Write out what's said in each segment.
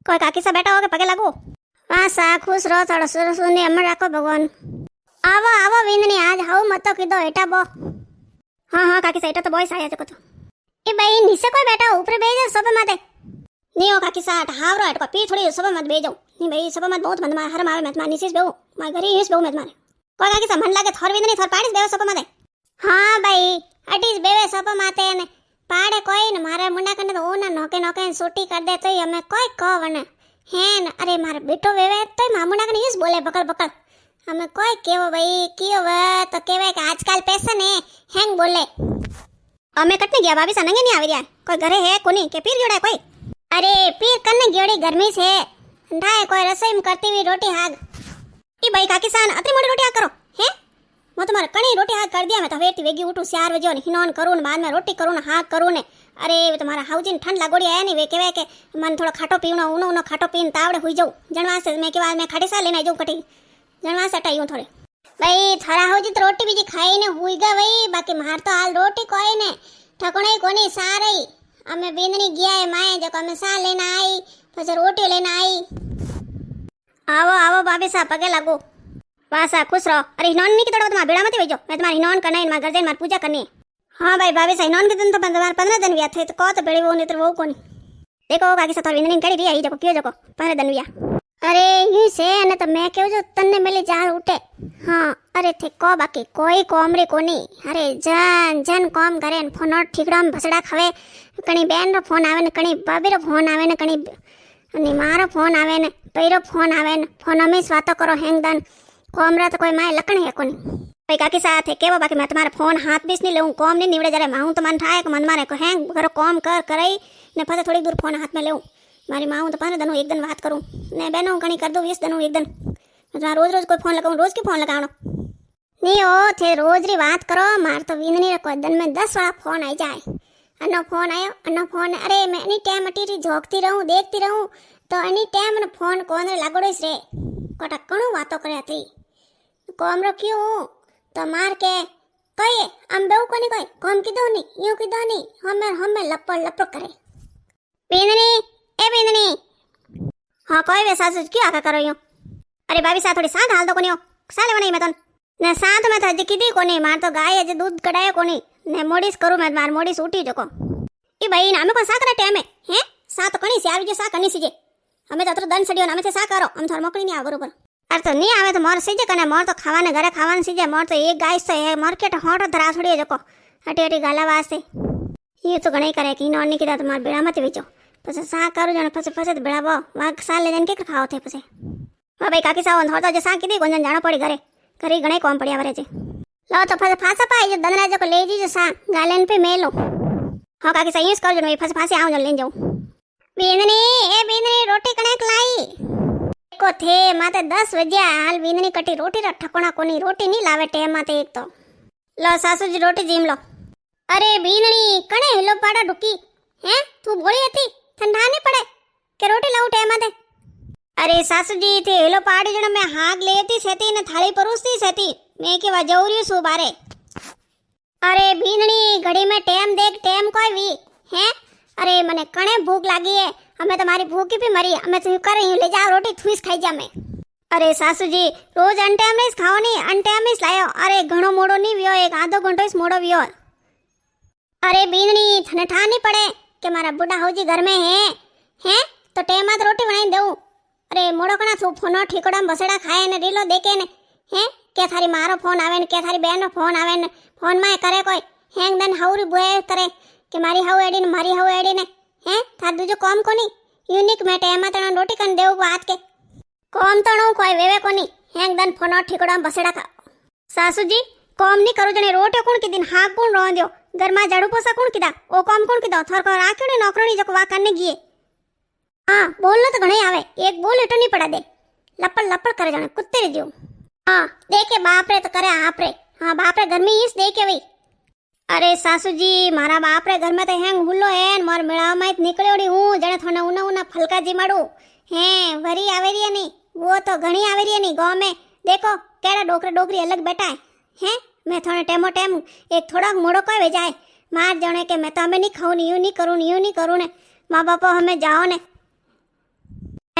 कोई काकी सा बैठा हो के पगे लगो। हाँ सा खुश रहो थोड़ा सुने अमर रखो भगवान। आवो आवो विंदनी आज हाउ मत तो कीधो एटा बो। हाँ हाँ काकी सा एटा तो बॉयस आया जको तो ए भाई नीचे कोई बैठा हो ऊपर बैठ जा सोफे माथे नहीं हो काकी सा हावरो एट को पी थोड़ी सोफे मत बैठ जाओ नहीं भाई सोफे मत बहुत मत मार हर मारे मत मार नीचे बेहो मार घरी हिस बेहो मत मारे कोई काकी सा मन लागे थोर विंदनी थोर पाड़ी बेहो सोफे माथे। हाँ भाई अटीज बेवे सोफे माथे ने पाड़े कोई न मारे मुंडा कने तो ओना नोके नोके सूटी कर दे तो हमें कोई कहवने हेन अरे मारे बेटो वेवे तो मामुंडा कने यूज बोले बकल बकल हमें कोई केवो भाई कियो वे तो केवे के आजकल पैसा ने हैंग बोले अमे कटने गया भाभी सनंगे नहीं आवी रिया कोई घरे है कोनी के पीर जोड़ा कोई अरे पीर कने गियोड़ी गर्मी से ढाए कोई रसोई में करती हुई रोटी हाग ई भाई काकी सान अतरी मोटी रोटी हाग करो हैं मैं तुम्हारे कणी रोटी हाग कर दिया मैं तो वेटी वेगी उठू 4 बजे ने हिनोन करूं ने बाद में रोटी करूं ने हाग करूं ने अरे तुम्हारा हाउजी ठंड लागोड़ी आया नहीं वे केवे के मन थोड़ा खाटो पीवनो उनो उनो खाटो पीन तावड़े हुई जाऊं जनवास मैं के बाद मैं खाटी सा लेने जाऊं कटी जनवास हटायूं थोड़े भाई थारा हाउजी तो रोटी बीजी खाई ने हुई गा भाई बाकी मार तो हाल रोटी कोई ने ठकोणे कोनी सारई अमे बिंदनी गया है माए जको अमे सा लेना आई પછી रोटी लेना आई आवो आवो भाभी सा पगे लागो वासा खुश रहो अरे हिनोन नहीं की तोड़ो तुम्हारा बेड़ा मत भेजो मैं तुम्हारी हिनोन करना है मार घर जाइन मार पूजा करनी है। हाँ भाई भाभी सा हिनोन के दिन तो तुम्हारे 15 दिन व्या थे तो को तो बेड़ी वो नहीं तो वो कोनी देखो काकी सा तो बिंदनी कड़ी रही आई जको क्यों जको 15 दिन व्या अरे यूं से ने तो मैं कहूं जो तन्ने मिली जार उठे। हाँ अरे थे को बाकी कोई कोमरी कोनी अरे जन जन कॉम करे न फोन ठीकड़ा में भसड़ा खावे कणी बेन रो फोन आवे ने कणी भाभी रो फोन आवे ने कणी अनि मारो फोन आवे ने पैरो फोन आवे ने फोन में वातो करो हैंगदन कोमरा तो कोई माय लकण है कोनी भाई काकी साथ है केवा बाकी मैं तुम्हारा फोन हाथ बीस नहीं लेऊं कॉम नहीं निवड़े जरे माहू तो मन थाए मन मारे को हैंग करो कॉम कर करई ने फसे थोड़ी दूर फोन हाथ में लेऊं मारी माँ तो 15 दिन एक दिन बात करूँ ने बहनों कहीं कर दो 20 दिन एक दिन मैं रोज रोज कोई फोन लगाऊँ रोज की फोन लगाओ नहीं हो थे रोज री बात करो मार तो विंदनी कोई दिन में 10 वाला फोन आई जाए अन्नो फोन आयो अन्नो फोन अरे मैं एनी टाइम अटी झोंकती रहूँ देखती रहूँ तो एनी टाइम ने फोन कौन रे लागोड़ो रे कोटा कणु बातों करे थी कोमरो क्यों तो मार के कहिए हम बेऊ कोनी कोई कौन की दो नहीं यूं की दो नहीं हमें लपड़ लपड़ करे विंदनी ए बिंदनी हाँ कोई वे सासू क्यों आका करो यूं अरे भाभी सा थोड़ी साथ हाल दो कोनी हो सा लेवा नहीं मैं तो ने साथ में तो हज कीधी कोनी मार तो गाय हज दूध कढ़ायो कोनी ने मोड़ीस करूं मैं मार मोड़ीस उठी जको ई भाई नामे को सा करे टाइम है सा तो कणी से आवी जे सा कनी सीजे हमें तो अतर दन सडियो नामे से सा करो हम थोर मोकली नहीं आ बरोबर अरे तो नहीं आवे तो मोर सीजे कने मोर तो खावाने घरे खावाने सीजे मोर तो एक गाय से है मार्केट होटो धरा छोड़ियो जको हटी हटी गाला वास्ते ये तो घणी करे कि नॉन निकदा तो मार बेड़ा मत वेचो પછી સા કરું જણ પછી પછી બેળાવો વાગ સા લઈને કે ખાવ થે પછી હા ભાઈ કાકી સાવન હોતો જે સા કીધી કોણ જાણો પડી ઘરે ઘરે ઘણે કોમ પડ્યા વરે છે લો તો પછી ફાસા પાઈ જો દનરાજો કો લઈ જીજો સા ગાલેન पे મેલો હા કાકી સા यूज કરજો ને પછી ફાસી આવ જો લઈને જાઉં बिंदनी ए बिंदनी रोटी कणे लाई को थे माते 10 बजे हाल बिंदनी कटी रोटी रा ठकोणा कोनी रोटी नहीं लावे टेम माते एक तो लो सासू जी रोटी जीम लो अरे बिंदनी कणे हेलो पाड़ा डुकी हैं तू बोली हती ठंडा नहीं पड़े के रोटी लाऊ टेम दे अरे सासू जी थे हेलो पाड़ी जण मैं हाग लेती सेती ने थाली परोसती सेती मैं के वा जौरी सु बारे अरे भींदनी घड़ी में टेम देख टेम कोई वी हैं अरे मने कणे भूख लागी है हमें तुम्हारी भूख भी मरी हमें तो कर रही ले जा रोटी थूस खाई जा मैं अरे सासू जी रोज अनटाइम नहीं खाओ नहीं अनटाइम नहीं लायो अरे घणो मोड़ो नहीं वियो एक आधो घंटो इस मोड़ो वियो अरे भींदनी थने ठा नहीं पड़े के मारा बुढ़ा होजी घर में है तो टेम में रोटी बनाई दऊं अरे मोड़ो कणा तू फोन ठीकड़ा बसड़ा खाए ने रीलो देखे ने हैं के थारी मारो फोन आवे ने के थारी बहन रो फोन आवे ने फोन में करे कोई हैंग दन हाउरी बुए करे के मारी हाउ एडी ने मारी हाउ एडी ने हैं थार दूजो कॉम कोनी यूनिक में टेम में तना रोटी कन देऊ बात के कॉम तणो कोई वेवे कोनी हैंग दन फोन ठीकड़ा बसड़ा खा सासू जी कॉम नहीं करो जने रोटी कोण की दिन हाक कोण रो दियो घर में झाड़ू पोसा कोण कीदा ओ कॉम कोण कीदा थोर को राख्यो ने नौकरानी जको वा करने गिए हां बोलनो तो घणे आवे एक बोल इटो नहीं पड़ा दे लपड़ लपड़ करे जाने कुत्ते रे जो हां देखे बाप रे तो करे आप रे हां बाप रे घर में इस देखे वही अरे सासू जी मारा बाप रे घर में तो हैंग हुल्लो है मोर मेळा में निकळ्योडी हूं जने थोना उना उना फलका जी माडू हैं वरी आवेरी नहीं वो तो घणी आवेरी नहीं गांव में देखो केड़ा डोकरे डोकरी अलग बैठा है मैं थोड़ा टेमो टेम एक थोड़ा मोड़ो कोई भेजाए मार जाने के मैं तो हमें नहीं खाऊं यूं नहीं करूं ने माँ बापा हमें जाओ ने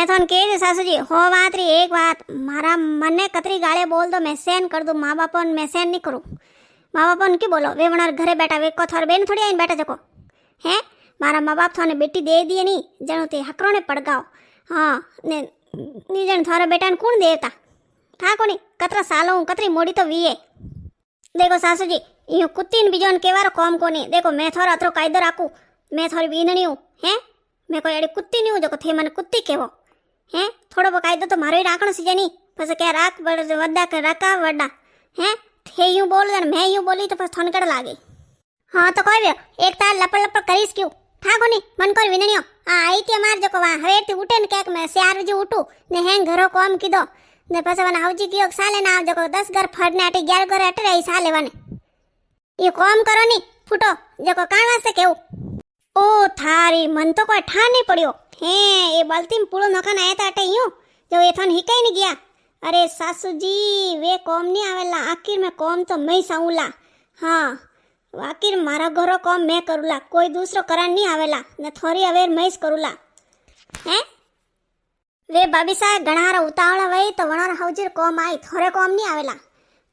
मैं थोन कह दी सासू जी हो बात रही एक बात मारा मने कतरी गाले बोल दो मैं सहन कर दूं माँ बाप मैं सहन नहीं करूं माँ बाप ने क्यों बोलो वे वनार घरे बैठा वे को थोर बेन थोड़ी आईने बैठा जको हैं मारा माँ बाप थाने बेटी दे दिए नहीं जणो ते हकरो ने पड़गाओ हाँ ने नी जण थारे बेटा ने कौन देता था कोनी कतरा सालों कतरी मोड़ी तो वीए देखो सासू जी यूं कुत्ती ने बीजो ने केवारो कॉम कोनी देखो मैं थोड़ा अतरो कायदो राखू मैं थोड़ी बीनणी हूँ हैं मैं कोई अड़ी कुत्ती नहीं हूँ जो थे मैंने कुत्ती केवो हैं थोड़ो कायदो तो मारो ही राखणो सीजे नहीं पछे क्या राख वड्डा के रखा वड्डा हैं थे यूं बोल मैं यूं बोली तो पछे थोनकड़ लागे हाँ तो कोई भी एक तार लपड़ लपड़ करीस क्यों था कोनी मन कर विनणियो आ आई थी मार जको वा हवे ती उठे ने केक मैं 4 बजे उठू ने हेंग घरो कॉम कीधो ने पछे वन आवजी कियो साले ना आव जको 10 घर फड़ने आटे 11 घर अटे रही साले वने ये कॉम करो नी फूटो जको काण वास्ते केऊ ओ थारी मन तो कोई ठा नहीं पड़ियो हे ये बाल्टी में पूरो नखन आया था अटे यूं जो ये थन हिकाई नहीं गया अरे सासू जी वे कॉम नहीं आवेला आखिर में कॉम तो मैं साऊला हाँ आखिर मारा घरो कॉम मैं करूला कोई दूसरो करान नहीं आवेला ने थोड़ी अवेर मैं करूला हैं वे बाबी साहब गणारा उतावड़ा वही तो वणार हौजीर कॉम आई थोड़े कॉम नहीं आवेला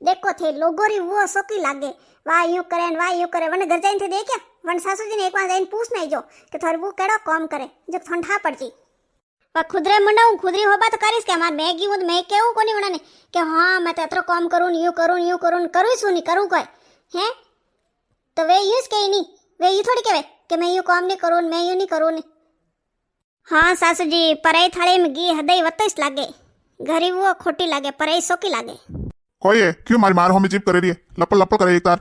देखो थे लोगोरी वो सोकी लागे वाह यूं करे वन घर जाइन थे देख्या वन सासू जी ने एक बार जाइन पूछ नहीं जो कि थोड़ी वो केड़ो कॉम करे जो ठंडा पड़ जी वा खुदरे मुंडा हूँ खुदरी होबा तो करीस के हमार मैगी हूँ मैं केवू कोनी उन्होंने कि हाँ मैं तो अतरो कॉम करूँ यूं करूँ सू नहीं करूँ कोई हैं तो वे यूज कही नहीं वे यू थोड़ी कहे कि मैं यूं कॉम नहीं करूँ मैं यूं नहीं करूँ हाँ सासू जी पराई थाली में घी हदई वतस लागे घरी वो खोटी लागे पराई सोकी लागे कोई है क्यों मारी मारो हमें जीप करे रही है लपड़ लपड़ करे एक तार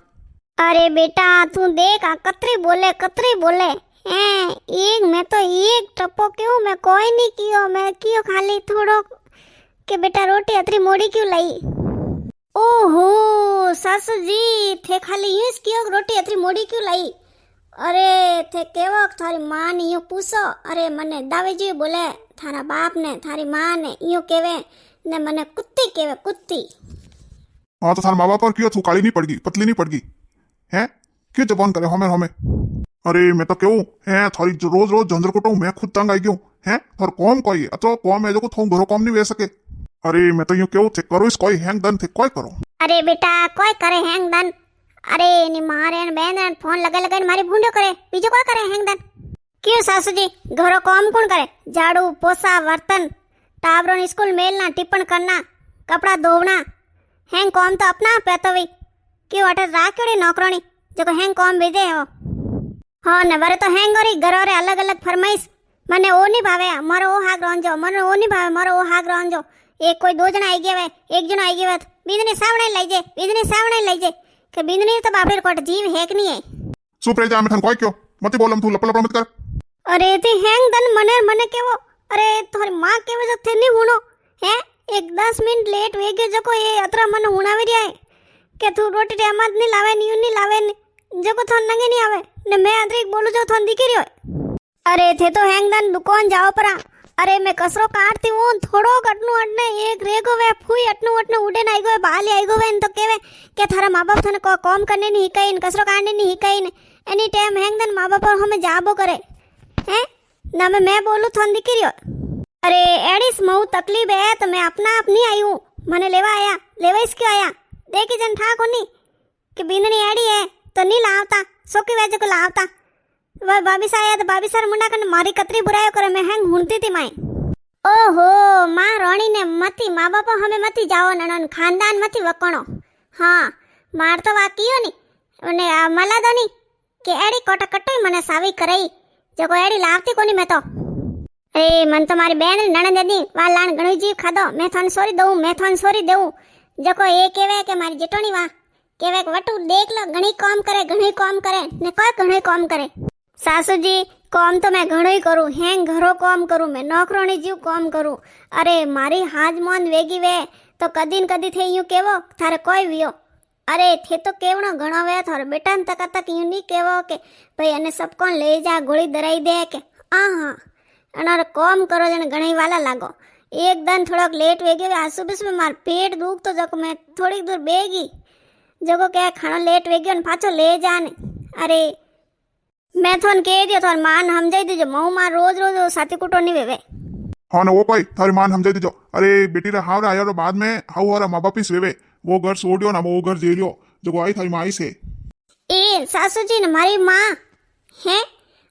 अरे बेटा तू देख कतरी बोले हैं एक मैं तो एक टप्पो क्यों मैं कोई नहीं कियो मैं कियो खाली थोड़ो के बेटा रोटी अतरी मोड़ी क्यों लाई ओहो सासू जी थे खाली यूं कियो रोटी अतरी मोड़ी क्यों लाई अरे थे केवो थारी मां ने यूं पूछो अरे मने दावे जी बोले थारा बाप ने थारी मां ने यूं केवे ने मने कुत्ती केवे कुत्ती हाँ तो थार माँ बाप पर क्यों तू काली नहीं पड़ गई पतली नहीं पड़ गई हैं क्यों जबान करे हमें हमें अरे मैं तो क्यों है थारी रोज रोज झंझर कुटाऊं मैं खुद तंग आई क्यों हैं थार कॉम कोई अतो कॉम है जो को थों घरो कॉम नहीं वे सके अरे मैं तो यूं क्यों थे करो इस कोई हैंग दन थे कोई करो अरे बेटा कोई करे हैंग दन अरे नी मारे न बेन फोन लगे मारी भूंडो करे बीजो कोई करे हैंग दन क्यों सासू जी घरो कॉम कौन करे झाड़ू पोसा बर्तन टाबरों स्कूल मेलना टिप्पण करना कपड़ा धोवना हैंग कॉम तो अपना पे तो वी क्यों अटे राखड़ी नौकरानी जो हैंग कॉम भेजे हो हाँ ने वरे तो हैंग और घरों रे अलग अलग फरमाइश मने ओ नहीं भावे मारो ओ हाग रोंजो मने ओ नहीं भावे मारो ओ हाग रोंजो एक कोई 2 जना आई गया वे एक जनो आई गया वे बीजने सावणे लई जे के बीजने तो बापरे कोट जीव है कि नहीं है चुप रह जा मैं थन कोई क्यों मत बोलम तू लपड़ लपड़ मत कर अरे ते हैंग दन मने केवो अरे तोरी मां केवे जो थे नहीं हुनो है एक 10 मिनट लेट वे गयो जको ये अतरा मन हुणावी रिया है के तू रोटी रे अमद नहीं लावे नहीं लावे जको थन नंगे नहीं आवे ने मैं अदरिक बोलू जो थन दिखी रियो अरे थे तो हैंग दन दुकान जाओ परा अरे मैं कसरो काटती हूँ थोड़ो कटनु अटने एक रेगो वे फुई अटनु उडे ना आईगो बाली आईगो वे तो केवे के थारा माँ बाप थने कॉम करने नहीं हिकाइन कसरो काटने नहीं हिकाइन एनी टाइम हैंग दन माँ बाप हमें जाबो करे हैं ना मैं बोलू थन दिखी रियो अरे एडिस मऊ तकलीफ है तो मैं अपना आप नहीं आई हूँ मने लेवा इसके आया देखी जन ठा कोनी कि बीननी एडी है तो नहीं लावता सोकी वेज को लावता वह बाबी सा आया तो बाबी सर मुंडा कने मारी कतरी बुराई करे मैं हैंग हुनती थी माई ओहो मां रोणी ने मती माँ बाप हमें मती जाओ ननन खानदान मती वकणो हाँ मार तो वाकियो नी उन्हें मला दो नी कि एडी कोटा कटोई मने सावी करई जो को एडी लावती कोनी मैं तो ए मन तो मारी बहन नणंद दी वा लाण घणो जीव खादो मैं थन सोरी देऊ जको ए केवे के मारी जेटोनी वा केवे वटू देख लो घणी काम करे ने कोई घणो काम करे सासू जी काम तो मैं घणो ही करूं हैं घरो काम करूं मैं नौकरोनी जीव काम करूं अरे मारी हाज मन वेगी वे तो कदी न कदी थे यूं केवो थारे कोई वियो अरे थे तो केवणो घणो वे थारे बेटा न तक यूं नहीं केवो के भाई अने सब कोन ले जा गोली दराई दे के हाँ अनार काम करो जने घणी वाला लागो एक दिन थोड़ा लेट वे गयो आ सुबह मार पेट दुख तो जको मैं थोड़ी दूर बेगी जको क्या खाना लेट वे गयो न पाछो ले जाने अरे मैं थोन कह दियो थोन मान समझाई दीजो मऊ मार रोज साथी कुटो नहीं वेवे हाँ ना वो कोई थारी मान समझाई दीजो। अरे बेटी रे हाव रे आयो रे बाद में हाउ हमारा माँ बाप ही सेवे वो घर छोड़ियो ना वो घर जेलियो जो आई थारी माँ से। ए सासूजी ने मारी माँ है।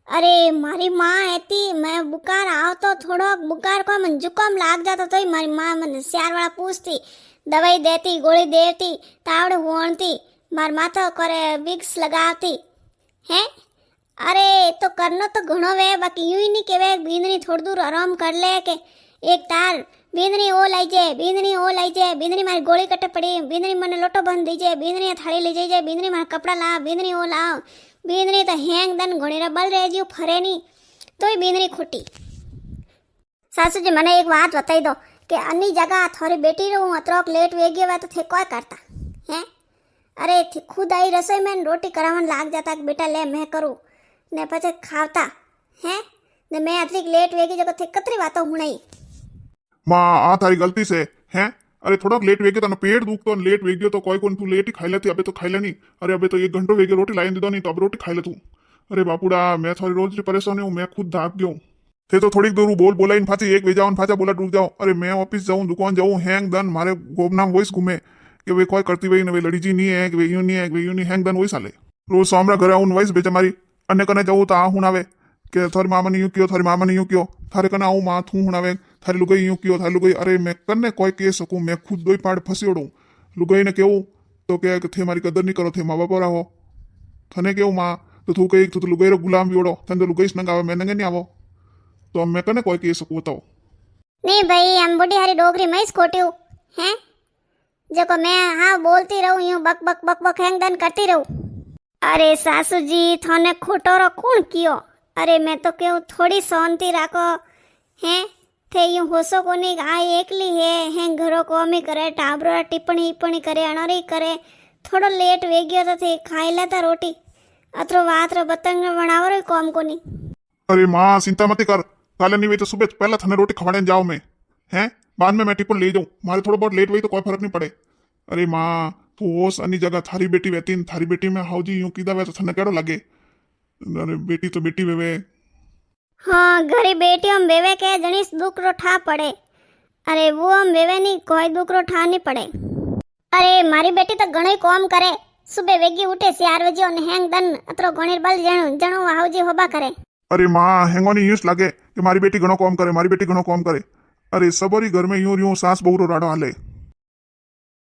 अरे मारी माँ હતી मैं बुखार આવતો થોડો बुखार को मन जुकाम लाग जातो तो मारी माँ મને स्यार वाला पूछती दवाई देती गोली देती तावड़े होणती मार माथा करे विक्स लगावती है। अरे तो करनो तो घणो वे बाकी यूं ही नहीं केवे बींदनी थोड़ी दूर आराम कर ले के एक तार बींदनी ओ लाई जाए बींदनी ओ लाई जाए बींदनी मारी गोली कटे पड़ी बींदनी मने लोटो बंद दीजे बींदनी थाली ले जाए बींदनी मारा कपड़ा ला बींदनी ओ लाओ बींदनी तो हेंग दन घोड़ी बल रह जी फरे नहीं तो बींदनी खोटी। सासू जी मने एक बात बताई दो कि अन्नी जगह थोड़ी बेटी रहूं अतरोक लेट वेगी हुआ तो थे कोई करता है। अरे थी खुद आई रसोई में रोटी करावन लाग जाता कि बेटा ले मैं करूं ने पछे खावता है ने मैं अतरी लेट वेगी जगह थे कतरी बातों हुणाई। माँ आ थारी गलती से हैं। अरे थोड़ा लेट वेगे तो पेट दुखतो लेट वेगियो तो कोई तू लेट ही खाई लेती अबे तो खाई ले नहीं। अरे अबे तो 1 घंटो वेगे रोटी लाई दीदो नहीं तो अब रोटी खाई ले तू। अरे बापूड़ा मैं थोड़ी रोज परेशान हूँ मैं खुद दाग गयो थे तो थोड़ी दूर बोला इन फाची एक वे जाओ फाचा बोला डूब जाओ। अरे मैं ऑफिस जाऊँ दुकान जाऊँ हैंग दन मारे गोबनाम वॉइस घूमे कि वे कोई करती वही वे लड़ी जी नहीं है वे यूं नहीं है वे यूं नहीं हैंग दन वही साले रोज सामरा घर आऊँ वॉइस बेचा मारी अन्य कने जाऊँ तो आ हुनावे कि थारी मामा ने यूं कियो थारी मामा ने यूं कियो थारे कने आऊँ माँ थू हुनावे थारी लुगाई यूं कियो थारी लुगाई। अरे मैं कने कोई कह सकूँ मैं खुद दो पाड़ फंसियोड़ू लुगाई ने केवू तो क्या थे मारी कदर नहीं करो थे माँ बाप रहो थने केवू माँ तो तू कही तू तो लुगाई रो गुलाम भी ओड़ो तने तो लुगाई नंगावे मैं नंगे नहीं आवो तो मैं कने कोई कह सकूँ बताओ। नहीं भाई हम बुढ़ी हरी डोगरी में खोटी हूँ हैं जो मैं हाँ बोलती रहूँ यूं बक बक बक बक हैंग दन करती रहूँ। अरे सासू जी थाने खोटोरो कौन कियो। अरे मैं तो क्यों थोड़ी शांति राखो हैं थे यूं होसो कोनी आ एकली है घरों को अमी करे टाबरो टिप्पणी टिप्पणी करे अणरी करे थोड़ो लेट वेगियो तो थे खाई लेता रोटी अतरो वातरो बतंग बनावरो कॉम कोनी। अरे माँ चिंता मत कर काले नहीं वे तो सुबह पहला थने रोटी खवाने जाओ मैं हैं बाद में मैं टिप्पण ले जाऊँ मारे थोड़ा बहुत लेट हुई तो कोई फर्क नहीं पड़े। अरे माँ तू ओस अन्नी जगह थारी बेटी वेती थारी बेटी में हाउजी यूं कीदा वे तो थने केड़ो लगे। अरे बेटी तो बेटी वेवे हाँ घरी बेटी हम वेवे के जनीस दुकरो ठा पड़े। अरे वो हम वेवे नहीं कोई दुकरो ठा नहीं पड़े। अरे मारी बेटी तो घणो काम करे सुबह वेगी उठे 4 बजे और हैंग दन अतरो घणीर बल जणो हाउजी होबा करे। अरे माँ हेंगोनी यूं लगे कि मारी बेटी घणो काम करे मारी बेटी घणो काम करे। अरे सबरी घर में यूं यूं सास बहुरो राडो हाले